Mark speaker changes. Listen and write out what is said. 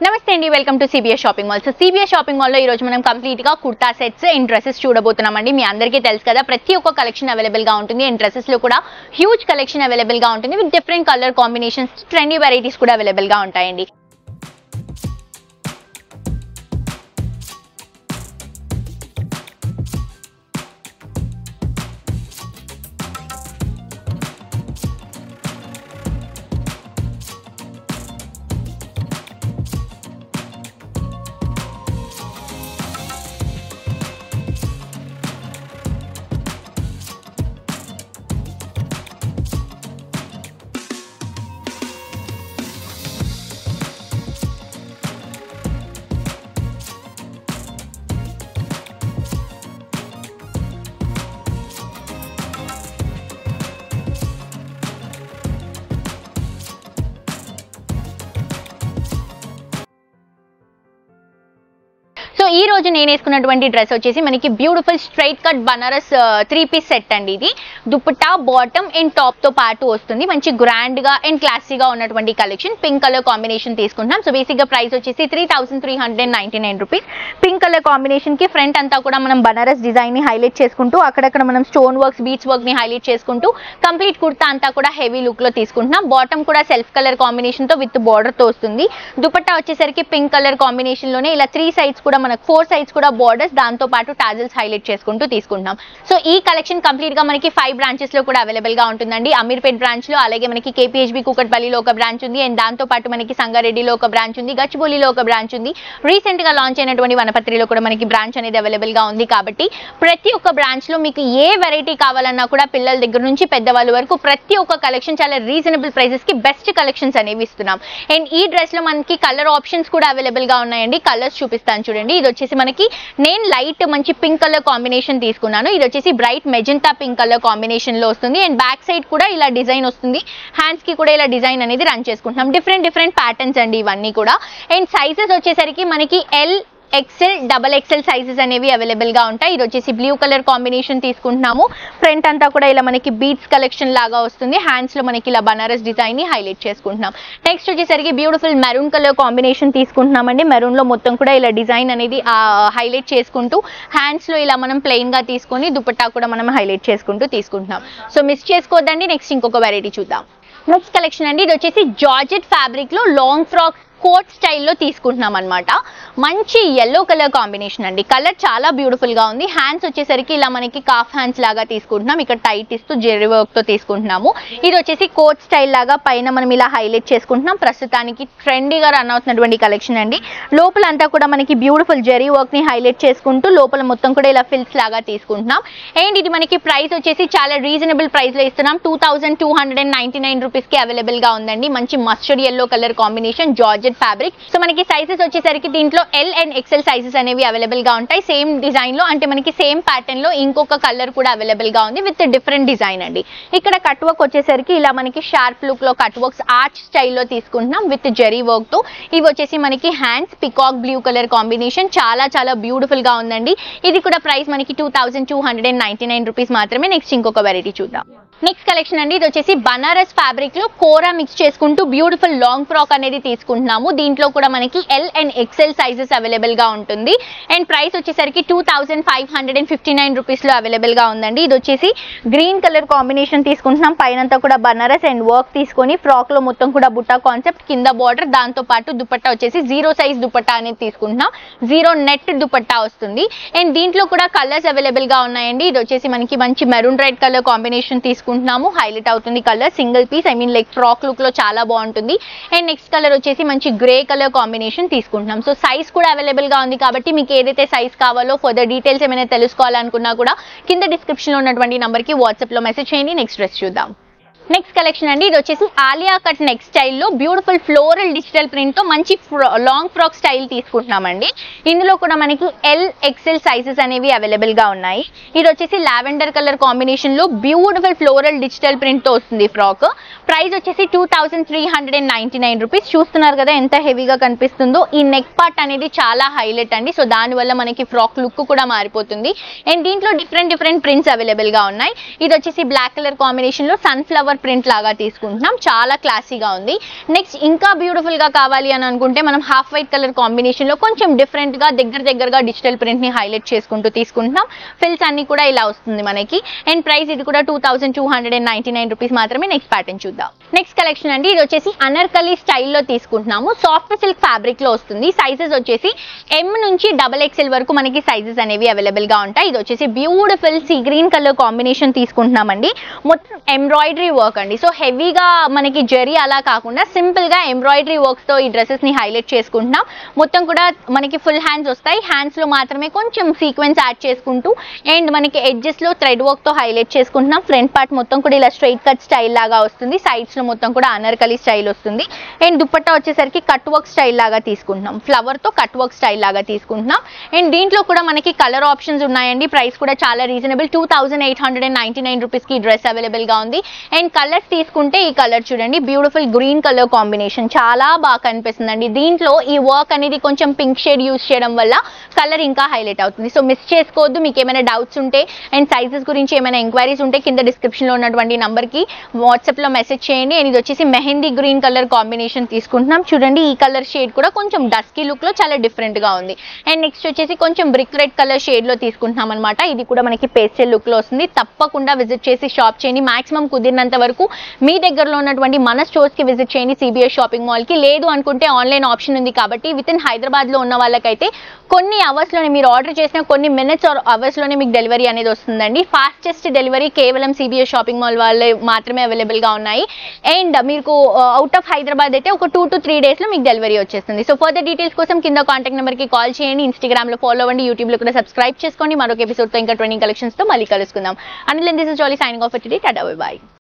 Speaker 1: నమస్తే అండి, welcome to CBS shopping mall. So CBS shopping mall లో ఈ రోజు మనం కంప్లీట్ గా కుర్తా సెట్స్ అండ్ డ్రెస్సెస్ చూడబోతున్నామండి. మీ అందరికీ తెలుసు కదా, ప్రతి ఒక్క కలెక్షన్ అవైలబుల్ గా ఉంటుంది అండ్ డ్రెస్సెస్ లో కూడా హ్యూజ్ కలెక్షన్ అవైలబుల్ గా ఉంటుంది with different colour combinations, trendy varieties కూడా అవైలబుల్ గా ఉంటాయండి. సో ఈ రోజు నేను వేసుకున్నటువంటి డ్రెస్ వచ్చేసి మనకి బ్యూటిఫుల్ స్ట్రైట్ కట్ బనారస్ 3-పీస్ సెట్ అండి. ఇది దుపట్టా, బాటమ్ అండ్ టాప్ తో పాటు వస్తుంది. మంచి గ్రాండ్ గా అండ్ క్లాసీగా ఉన్నటువంటి కలెక్షన్. పింక్ కలర్ కాంబినేషన్ తీసుకుంటాం. సో బేసిక్ గా ప్రైస్ వచ్చేసి 3399 రూపీస్. పింక్ కలర్ కాంబినేషన్ కి ఫ్రంట్ అంతా కూడా మనం బనారస్ డిజైన్ ని హైలైట్ చేసుకుంటూ, అక్కడక్కడ మనం స్టోన్ వర్క్స్, బీచ్ వర్క్ ని హైలైట్ చేసుకుంటూ కంప్లీట్ కుర్తా అంతా కూడా హెవీ లుక్ లో తీసుకుంటున్నాం. బాటమ్ కూడా సెల్ఫ్ కలర్ కాంబినేషన్ తో విత్ బార్డర్ తో వస్తుంది. దుపట్టా వచ్చేసరికి పింక్ కలర్ కాంబినేషన్ లోనే ఇలా 3 సైడ్స్ కూడా మనకు 4 సైడ్స్ కూడా బార్డర్స్, దాంతో పాటు టాజల్స్ హైలైట్ చేసుకుంటూ తీసుకుంటున్నాం. సో ఈ కలెక్షన్ కంప్లీట్ గా మనకి 5 బ్రాంచెస్ లో కూడా అవైలబుల్ గా ఉంటుందండి. అమీర్పేట్ బ్రాంచ్ లో, అలాగే మనకి కేపీహెచ్బి కూకట్పల్లిలో ఒక బ్రాంచ్ ఉంది అండ్ దాంతో పాటు మనకి సంగారెడ్డిలో ఒక బ్రాంచ్ ఉంది, గచ్చిబౌలిలో ఒక బ్రాంచ్ ఉంది. రీసెంట్ గా లాంచ్ అయినటువంటి వనపత్రిలో కూడా మనకి బ్రాంచ్ అనేది అవైలబుల్ గా ఉంది. కాబట్టి ప్రతి ఒక్క బ్రాంచ్ లో మీకు ఏ వెరైటీ కావాలన్నా కూడా పిల్లల దగ్గర నుంచి పెద్దవాళ్ళ వరకు ప్రతి ఒక్క కలెక్షన్ చాలా రీజనబుల్ ప్రైసెస్ కి బెస్ట్ కలెక్షన్స్ అనేవి ఇస్తున్నాం. అండ్ ఈ డ్రెస్ లో మనకి కలర్ ఆప్షన్స్ కూడా అవైలబుల్ గా ఉన్నాయండి. కలర్స్ చూపిస్తాను చూడండి. ఇది వచ్చేసి మనకి నేను లైట్ మంచి పింక్ కలర్ కాంబినేషన్ తీసుకున్నాను. ఇది వచ్చేసి bright magenta pink colour combination లో వస్తుంది అండ్ బ్యాక్ సైడ్ కూడా ఇలా డిజైన్ వస్తుంది. హ్యాండ్స్ కి కూడా ఇలా డిజైన్ అనేది రన్ చేసుకుంటున్నాం. డిఫరెంట్ ప్యాటర్న్స్ అండి ఇవన్నీ కూడా. అండ్ సైజెస్ వచ్చేసరికి మనకి ఎల్, ఎక్సెల్, XXL సైజెస్ అనేవి అవైలబుల్ గా ఉంటాయి. ఇది వచ్చేసి బ్లూ కలర్ కాంబినేషన్ తీసుకుంటున్నాము. ఫ్రంట్ అంతా కూడా ఇలా మనకి బీడ్స్ కలెక్షన్ లాగా వస్తుంది. హ్యాండ్స్ లో మనకి ఇలా బనారస్ డిజైన్ ని హైలైట్ చేసుకుంటున్నాం. నెక్స్ట్ వచ్చేసరికి బ్యూటిఫుల్ మెరూన్ కలర్ కాంబినేషన్ తీసుకుంటున్నామండి. మెరూన్ లో మొత్తం కూడా ఇలా డిజైన్ అనేది హైలైట్ చేసుకుంటూ, హ్యాండ్స్ లో ఇలా మనం ప్లెయిన్ గా తీసుకొని దుపట్టా కూడా మనం హైలైట్ చేసుకుంటూ తీసుకుంటున్నాం. సో మిస్ చేసుకోవద్దండి. నెక్స్ట్ ఇంకొక వెరైటీ చూద్దాం. నెక్స్ట్ కలెక్షన్ అండి. ఇది వచ్చేసి జార్జెట్ ఫ్యాబ్రిక్ లో లాంగ్ ఫ్రాక్ కోట్ స్టైల్లో తీసుకుంటున్నాం అనమాట. మంచి ఎల్లో కలర్ కాంబినేషన్ అండి. కలర్ చాలా బ్యూటిఫుల్ గా ఉంది. హ్యాండ్స్ వచ్చేసరికి ఇలా మనకి కాఫ్ హ్యాండ్స్ లాగా తీసుకుంటున్నాం. ఇక్కడ టైట్ ఇస్తూ జెరీ వర్క్ తో తీసుకుంటున్నాము. ఇది వచ్చేసి కోట్ స్టైల్ లాగా పైన మనం ఇలా హైలైట్ చేసుకుంటున్నాం. ప్రస్తుతానికి ట్రెండీగా రన్ అవుతున్నటువంటి కలెక్షన్ అండి. లోపల అంతా కూడా మనకి బ్యూటిఫుల్ జెరీ వర్క్ ని హైలైట్ చేసుకుంటూ లోపల మొత్తం కూడా ఇలా ఫిల్స్ లాగా తీసుకుంటున్నాం. అండ్ ఇది మనకి ప్రైస్ వచ్చేసి చాలా రీజనబుల్ ప్రైస్ లో ఇస్తున్నాం. 2299 రూపీస్ కి అవైలబుల్ గా ఉందండి. మంచి mustard yellow colour combination, georgette fabric. So మనకి సైజెస్ వచ్చేసరికి దీంట్లో ఎల్ అండ్ ఎక్సెల్ సైజెస్ అనేవి అవైలబుల్ గా ఉంటాయి. సేమ్ డిజైన్ లో, అంటే మనకి సేమ్ ప్యాటర్న్ లో ఇంకొక కలర్ కూడా అవైలబుల్ గా ఉంది విత్ డిఫరెంట్ డిజైన్ అండి. ఇక్కడ కట్ వర్క్ వచ్చేసరికి ఇలా మనకి షార్ప్ లుక్ లో కట్ వర్క్స్ ఆర్చ్ స్టైల్లో తీసుకుంటున్నాం విత్ జెరీ వర్క్ తో. ఇవి వచ్చేసి మనకి hands peacock blue colour combination, చాలా బ్యూటిఫుల్ గా ఉందండి. ఇది కూడా ప్రైస్ మనకి 2299 రూపీస్ మాత్రమే. నెక్స్ట్ ఇంకొక వెరైటీ చూద్దాం. నెక్స్ట్ కలెక్షన్ అండి. ఇది వచ్చేసి బనారస్ ఫ్యాబ్రిక్ లో కోరా మిక్స్ చేసుకుంటూ బ్యూటిఫుల్ లాంగ్ ఫ్రాక్ అనేది తీసుకుంటున్నాము. దీంట్లో కూడా మనకి L and XL sizes available గా ఉంటుంది. అండ్ ప్రైస్ వచ్చేసరికి 2559 రూపీస్ లో అవైలబుల్ గా ఉందండి. ఇది వచ్చేసి గ్రీన్ కలర్ కాంబినేషన్ తీసుకుంటున్నాం. పైనంతా కూడా బనారస్ అండ్ వర్క్ తీసుకొని ఫ్రాక్ లో మొత్తం కూడా బుట్టా కాన్సెప్ట్, కింద బార్డర్, దాంతో పాటు దుపట్టా వచ్చేసి 0 సైజ్ దుపట్టా అనేది తీసుకుంటున్నాం. 0 నెట్ దుపట్టా వస్తుంది. అండ్ దీంట్లో కూడా కలర్స్ అవైలబుల్ గా ఉన్నాయండి. ఇది వచ్చేసి మనకి మంచి మెరూన్ రెడ్ కలర్ కాంబినేషన్ తీసుకుంటున్నాము. హైలైట్ అవుతుంది colour, single piece, like frock look లో చాలా బాగుంటుంది. అండ్ నెక్స్ట్ కలర్ వచ్చేసి మంచి గ్రే కలర్ కాంబినేషన్ తీసుకుంటున్నాం. సో సైజ్ కూడా అవైలబుల్ గా ఉంది. కాబట్టి మీకు ఏదైతే సైజ్ కావాలో, ఫర్దర్ డీటెయిల్స్ ఏమైనా తెలుసుకోవాలనుకున్నా కూడా కింద డిస్క్రిప్షన్ లో ఉన్నటువంటి నంబర్ కి వాట్సాప్ లో మెసేజ్ చేయండి. నెక్స్ట్ డ్రెస్ చూద్దాం. నెక్స్ట్ కలెక్షన్ అండి. ఇది వచ్చేసి ఆలియా కట్ నెక్ స్టైల్లో బ్యూటిఫుల్ ఫ్లోరల్ డిజిటల్ ప్రింట్ తో మంచి లాంగ్ ఫ్రాక్ స్టైల్ తీసుకుంటున్నామండి. ఇందులో కూడా మనకి ఎల్, ఎక్సెల్ సైజెస్ అనేవి అవైలబుల్ గా ఉన్నాయి. ఇది వచ్చేసి లావెండర్ కలర్ కాంబినేషన్ లో బ్యూటిఫుల్ ఫ్లోరల్ డిజిటల్ ప్రింట్ తో వస్తుంది ఫ్రాక్. ప్రైస్ వచ్చేసి 2399 రూపీస్. చూస్తున్నారు కదా ఎంత హెవీగా కనిపిస్తుందో. ఈ నెక్ పార్ట్ అనేది చాలా హైలైట్ అండి. సో దానివల్ల మనకి ఫ్రాక్ లుక్ కూడా మారిపోతుంది. అండ్ దీంట్లో డిఫరెంట్ ప్రింట్స్ అవైలబుల్ గా ఉన్నాయి. ఇది వచ్చేసి బ్లాక్ కలర్ కాంబినేషన్ లో సన్ఫ్లవర్ పేపర్ ప్రింట్ లాగా తీసుకుంటున్నాం, చాలా క్లాసీగా ఉంది. నెక్స్ట్ ఇంకా బ్యూటిఫుల్ గా కావాలి అని అనుకుంటే మనం హాఫ్ వైట్ కలర్ కాంబినేషన్ లో కొంచెం డిఫరెంట్ గా దగ్గరగా డిజిటల్ ప్రింట్ ని హైలైట్ చేసుకుంటూ తీసుకుంటున్నాం. ఫిల్స్ అన్ని కూడా ఇలా వస్తుంది మనకి. అండ్ ప్రైస్ ఇది కూడా 2299 రూపీస్ మాత్రమే. నెక్స్ట్ ప్యాటర్న్ చూద్దాం. నెక్స్ట్ కలెక్షన్ అండి, ఇది వచ్చేసి అనార్కలి స్టైల్లో తీసుకుంటున్నాము. సాఫ్ట్ సిల్క్ ఫ్యాబ్రిక్ లో వస్తుంది. సైజెస్ వచ్చేసి M నుంచి XXL వరకు మనకి సైజెస్ అనేవి అవైలబుల్ గా ఉంటాయి. ఇది వచ్చేసి beautiful sea green colour combination తీసుకుంటున్నామండి. మొత్తం ఎంబ్రాయిడరీ వర్క్ అండి. సో హెవీగా మనకి జరీ అలా కాకుండా సింపుల్ గా ఎంబ్రాయిడరీ వర్క్స్ తో ఈ డ్రెస్సెస్ ని హైలైట్ చేసుకుంటున్నాం. మొత్తం కూడా మనకి ఫుల్ హ్యాండ్స్ వస్తాయి. హ్యాండ్స్ లో మాత్రమే కొంచెం సీక్వెన్స్ యాడ్ చేసుకుంటూ అండ్ మనకి ఎడ్జెస్ లో థ్రెడ్ వర్క్ తో హైలైట్ చేసుకుంటున్నాం. ఫ్రంట్ పార్ట్ మొత్తం కూడా ఇలా స్ట్రైట్ కట్ స్టైల్ లాగా వస్తుంది. సైడ్స్ లో మొత్తం కూడా అనార్కలి స్టైల్ వస్తుంది. అండ్ దుపట్టా వచ్చేసరికి కట్ వర్క్ స్టైల్ లాగా తీసుకుంటున్నాం. ఫ్లవర్ తో కట్ వర్క్ స్టైల్ లాగా తీసుకుంటున్నాం. అండ్ దీంట్లో కూడా మనకి కలర్ ఆప్షన్స్ ఉన్నాయండి. ప్రైస్ కూడా చాలా రీజనబుల్, 2899 రూపీస్ కి డ్రెస్ అవైలబుల్ గా ఉంది. అండ్ కలర్స్ తీసుకుంటే ఈ కలర్ చూడండి, బ్యూటిఫుల్ గ్రీన్ కలర్ కాంబినేషన్ చాలా బాగా కనిపిస్తుందండి. దీంట్లో ఈ వర్క్ అనేది కొంచెం పింక్ షేడ్ యూస్ చేయడం వల్ల కలర్ ఇంకా హైలైట్ అవుతుంది. సో మిస్ చేసుకోవద్దు. మీకు ఏమైనా డౌట్స్ ఉంటే అండ్ సైజెస్ గురించి ఏమైనా ఎంక్వైరీస్ ఉంటే కింద డిస్క్రిప్షన్ లో ఉన్నటువంటి నంబర్ కి వాట్సాప్ లో మెసేజ్ చేయండి. అండ్ ఇది వచ్చేసి మెహందీ గ్రీన్ కలర్ కాంబినేషన్ తీసుకుంటున్నాం. చూడండి ఈ కలర్ షేడ్ కూడా కొంచెం డస్కీ లుక్ లో చాలా డిఫరెంట్ గా ఉంది. అండ్ నెక్స్ట్ వచ్చేసి కొంచెం బ్రిక్ రెడ్ కలర్ షేడ్ లో తీసుకుంటున్నాం అనమాట. ఇది కూడా మనకి పేస్టల్ లుక్ లో వస్తుంది. తప్పకుండా విజిట్ చేసి షాప్ చేయండి. మాక్సిమం కుదిరినంత వరకు మీ దగ్గరలో ఉన్నటువంటి మన స్టోర్స్ కి విజిట్ చేయండి, సిబిఎస్ షాపింగ్ మాల్ కి. లేదు అనుకుంటే ఆన్లైన్ ఆప్షన్ ఉంది కాబట్టి విత్ ఇన్ హైదరాబాద్ లో ఉన్న వాళ్ళకైతే కొన్ని అవర్స్ లోనే మీరు ఆర్డర్ చేసిన కొన్ని మినిట్స్ ఆర్ అవర్స్ లోనే మీకు డెలివరీ అనేది వస్తుందండి. ఫాస్టెస్ట్ డెలివరీ కేవలం సిబిఎస్ షాపింగ్ మాల్ వాళ్ళే మాత్రమే అవైలబుల్ గా ఉన్నాయి. అండ్ మీకు అవుట్ ఆఫ్ హైదరాబాద్ అయితే ఒక 2 to 3 days లో మీకు డెలివరీ వచ్చేస్తుంది. సో ఫర్దర్ డీటెయిల్స్ కోసం కింద కాంటాక్ట్ నెంబర్ కి కాల్ చేయండి. ఇన్స్టాగ్రామ్ లో ఫాలో అవ్వండి, యూట్యూబ్ లో కూడా సబ్స్క్రైబ్ చేసుకోండి. మరొక ఎపిసోడ్ తో ఇంకా ట్రెండింగ్ కలెక్షన్స్ తో మళ్ళీ కలుసుకుందాం. And this is jolly signing off today. Tata bye by.